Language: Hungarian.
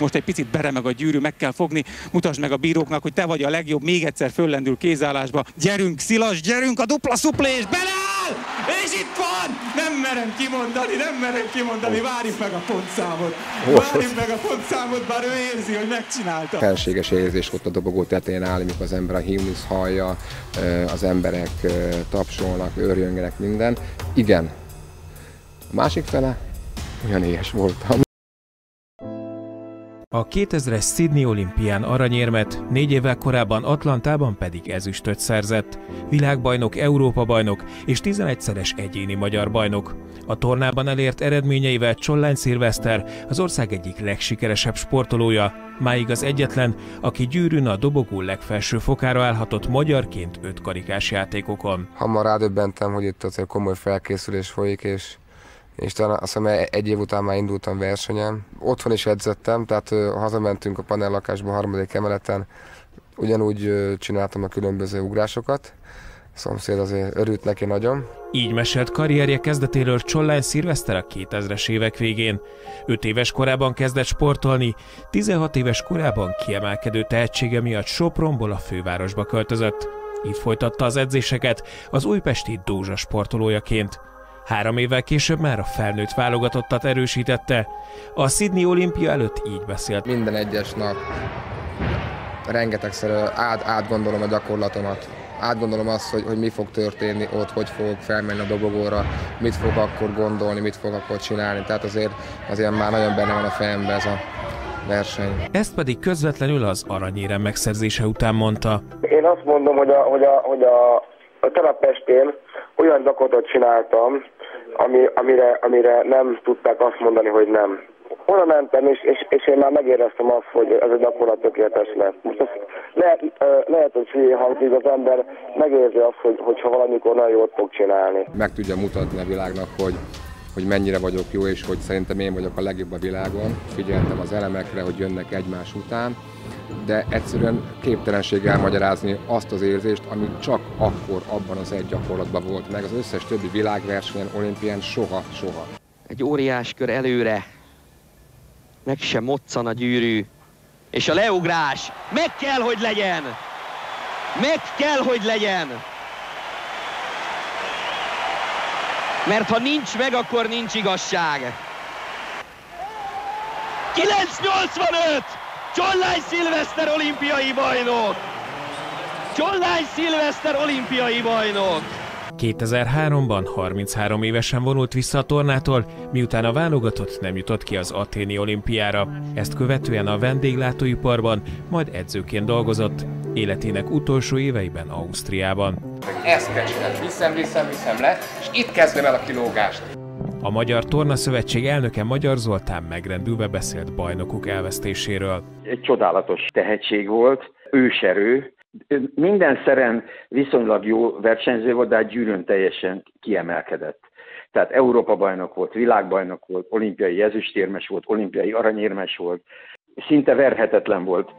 Most egy picit beremeg a gyűrű, meg kell fogni, mutasd meg a bíróknak, hogy te vagy a legjobb, még egyszer föllendül kézállásba. Gyerünk, Szilas, gyerünk, a dupla szuplés, beleáll! És itt van! Nem merem kimondani, várjuk meg a pontszámot, bár ő érzi, hogy megcsinálta. Felséges érzés ott a dobogó tetején állni, mikor az ember a himnusz hallja, az emberek tapsolnak, őrjöngenek, minden. Igen. A másik fele, olyan éhes voltam. A 2000-es Sydney olimpián aranyérmet, 4 évvel korábban Atlantában pedig ezüstöt szerzett. Világbajnok, Európa-bajnok és 11-szeres egyéni magyar bajnok. A tornában elért eredményeivel Csollány Szilveszter az ország egyik legsikeresebb sportolója, máig az egyetlen, aki gyűrűn a dobogó legfelső fokára állhatott magyarként 5 karikás játékokon. Hamar rádöbbentem, hogy itt azért komoly felkészülés folyik, és talán azt hiszem 1 év után már indultam versenyen. Otthon is edzettem, tehát hazamentünk a panellakásba a 3. emeleten, ugyanúgy csináltam a különböző ugrásokat. A szomszéd azért örült neki nagyon. Így mesélt karrierje kezdetéről Csollány Szilveszter a 2000-es évek végén. 5 éves korában kezdett sportolni, 16 éves korában kiemelkedő tehetsége miatt Sopronból a fővárosba költözött. Így folytatta az edzéseket az újpesti Dózsa sportolójaként. 3 évvel később már a felnőtt válogatottat erősítette. A Sydney olimpia előtt így beszélt. Minden egyes nap rengetegszer átgondolom a gyakorlatomat. Átgondolom azt, hogy mi fog történni ott, hogy fogok felmenni a dobogóra, mit fog akkor gondolni, mit fog akkor csinálni. Tehát azért már nagyon benne van a fejemben ez a verseny. Ezt pedig közvetlenül az aranyérem megszerzése után mondta. Én azt mondom, hogy a Terepestén olyan gyakorlatot csináltam, amire nem tudták azt mondani, hogy nem. Oda mentem, és én már megéreztem azt, hogy ez a gyakorlat tökéletes lett. Most lehet, hogy hülyé hangzik, az ember megérzi azt, hogyha valamikor nagyon jót fog csinálni. Meg tudja mutatni a világnak, hogy mennyire vagyok jó, és hogy szerintem én vagyok a legjobb a világon. Figyeltem az elemekre, hogy jönnek egymás után, de egyszerűen képtelenség elmagyarázni azt az érzést, ami csak akkor abban az egy gyakorlatban volt meg. Az összes többi világversenyen, olimpián soha. Egy óriás kör előre, meg sem moccan a gyűrű, és a leugrás meg kell, hogy legyen! Meg kell, hogy legyen! Mert ha nincs meg, akkor nincs igazság. 9.85! Csollány Szilveszter olimpiai bajnok! Csollány Szilveszter olimpiai bajnok! 2003-ban 33 évesen vonult vissza a tornától, miután a válogatott nem jutott ki az athéni olimpiára. Ezt követően a vendéglátóiparban, majd edzőként dolgozott, életének utolsó éveiben Ausztriában. Ezt kell csinálni, viszem le, és itt kezdem el a kilógást. A Magyar Tornaszövetség elnöke Magyar Zoltán megrendülve beszélt bajnokuk elvesztéséről. Egy csodálatos tehetség volt, őserő. Minden szeren viszonylag jó versenyző volt, de a gyűrűn teljesen kiemelkedett. Tehát Európa-bajnok volt, világbajnok volt, olimpiai ezüstérmes volt, olimpiai aranyérmes volt. Szinte verhetetlen volt.